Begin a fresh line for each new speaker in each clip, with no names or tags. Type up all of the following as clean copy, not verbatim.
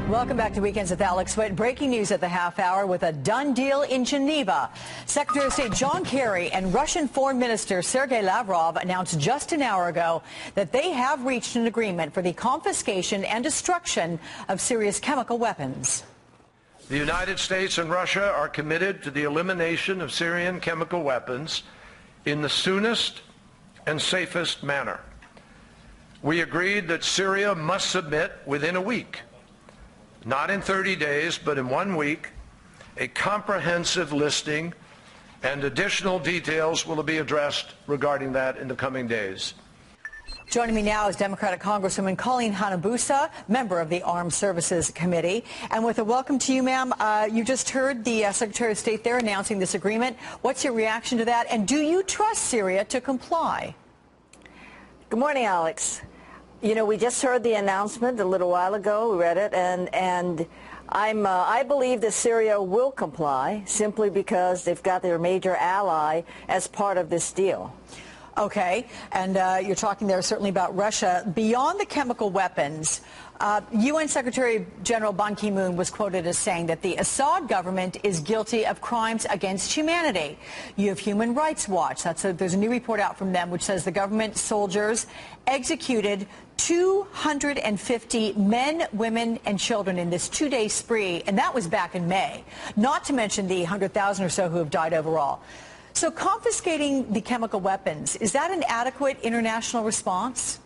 Welcome back to Weekends with Alex Witt. Breaking news at the half hour with a done deal in Geneva. Secretary of State John Kerry and Russian Foreign Minister Sergei Lavrov announced just an hour ago that they have reached an agreement for the confiscation and destruction of Syria's chemical weapons.
The United States and Russia are committed to the elimination of Syrian chemical weapons in the soonest and safest manner. We agreed that Syria must submit within a week, not in 30 days, but in 1 week, a comprehensive listing, and additional details will be addressed regarding that in the coming days.
Joining me now is Democratic Congresswoman Colleen Hanabusa, member of the Armed Services Committee. And with a welcome to you, ma'am. You just heard the Secretary of State there announcing this agreement. What's your reaction to that? And do you trust Syria to comply?
Good morning, Alex. You know, we just heard the announcement a little while ago. We read it, and I believe that Syria will comply simply because they've got their major ally as part of this deal.
Okay, and you're talking there certainly about Russia. Beyond the chemical weapons, UN Secretary General Ban Ki-moon was quoted as saying that the Assad government is guilty of crimes against humanity. You have Human Rights Watch. There's a new report out from them which says the government soldiers executed 250 men, women, and children in this two-day spree, and that was back in May, not to mention the 100,000 or so who have died overall. So confiscating the chemical weapons, is that an adequate international response?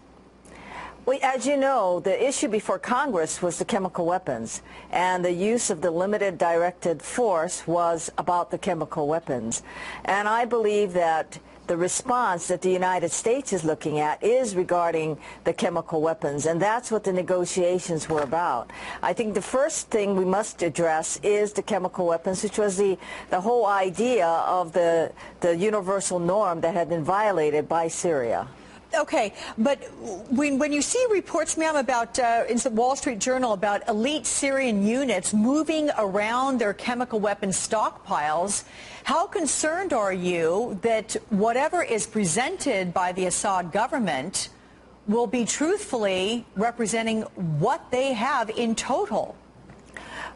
Well, as you know, the issue before Congress was the chemical weapons, and the use of the limited directed force was about the chemical weapons. And I believe that the response that the United States is looking at is regarding the chemical weapons, and that's what the negotiations were about. I think the first thing we must address is the chemical weapons, which was the whole idea of the universal norm that had been violated by Syria.
Okay, but when you see reports, ma'am, about in the Wall Street Journal about elite Syrian units moving around their chemical weapons stockpiles, how concerned are you that whatever is presented by the Assad government will be truthfully representing what they have in total?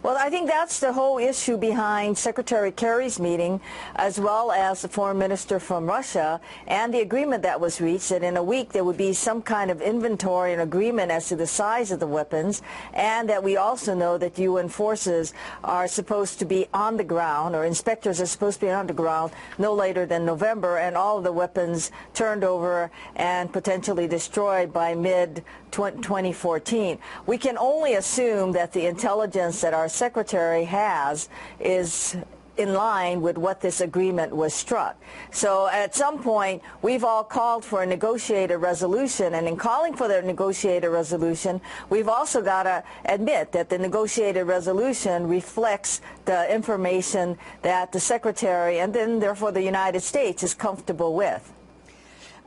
Well, I think that's the whole issue behind Secretary Kerry's meeting, as well as the foreign minister from Russia, and the agreement that was reached that in a week there would be some kind of inventory and agreement as to the size of the weapons, and that we also know that UN forces are supposed to be on the ground, or inspectors are supposed to be on the ground no later than November, and all of the weapons turned over and potentially destroyed by mid-2014. We can only assume that the intelligence that our secretary has is in line with what this agreement was struck. So at some point, we've all called for a negotiated resolution, and in calling for the negotiated resolution, we've also got to admit that the negotiated resolution reflects the information that the secretary and then therefore the United States is comfortable with.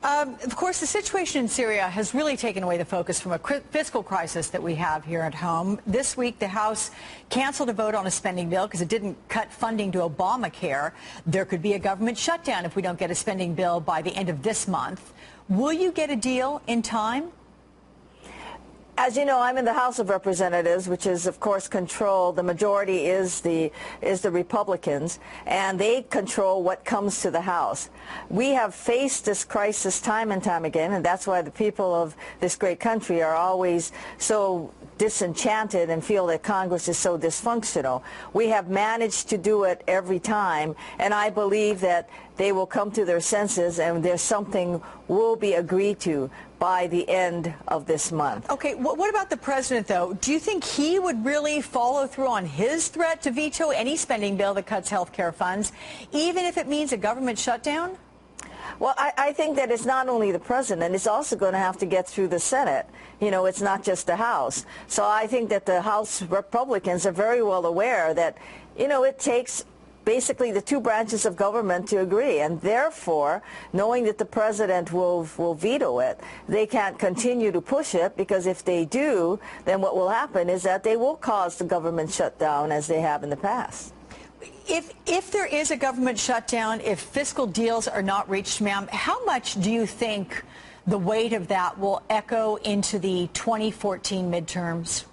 Of course, the situation in Syria has really taken away the focus from a fiscal crisis that we have here at home. This week, the House canceled a vote on a spending bill because it didn't cut funding to Obamacare. There could be a government shutdown if we don't get a spending bill by the end of this month. Will you get a deal in time?
As you know, I'm in the House of Representatives, which is, of course, controlled. The majority is the Republicans, and they control what comes to the House. We have faced this crisis time and time again, and that's why the people of this great country are always so disenchanted and feel that Congress is so dysfunctional. We have managed to do it every time, and I believe that they will come to their senses, and there's something will be agreed to by the end of this month.
Okay, what about the president, though? Do you think he would really follow through on his threat to veto any spending bill that cuts health care funds, even if it means a government shutdown?
Well, I think that it's not only the president, it's also going to have to get through the Senate. You know, it's not just the House. So I think that the House Republicans are very well aware that, you know, it takes basically the two branches of government to agree, and therefore, knowing that the president will veto it, they can't continue to push it, because if they do, then what will happen is that they will cause the government shutdown as they have in the past.
If there is a government shutdown, if fiscal deals are not reached, ma'am, how much do you think the weight of that will echo into the 2014 midterms?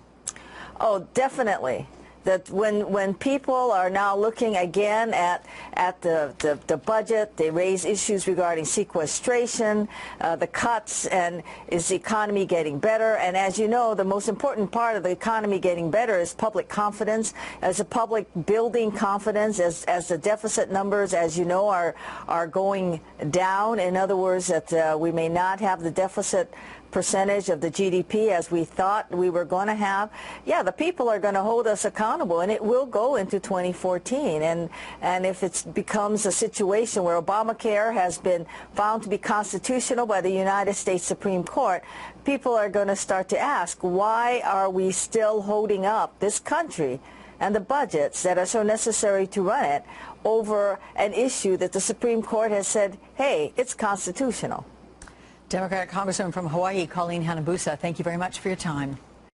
Oh, definitely. That when people are now looking again at the budget, they raise issues regarding sequestration, the cuts, and is the economy getting better? And as you know, the most important part of the economy getting better is public confidence, as the public building confidence, as the deficit numbers, as you know, are going down. In other words, that we may not have the deficit percentage of the GDP as we thought we were going to have. Yeah, the people are going to hold us accountable, and it will go into 2014. And if it becomes a situation where Obamacare has been found to be constitutional by the United States Supreme Court, people are going to start to ask, why are we still holding up this country and the budgets that are so necessary to run it over an issue that the Supreme Court has said, hey, it's constitutional?
Democratic Congresswoman from Hawaii, Colleen Hanabusa, thank you very much for your time.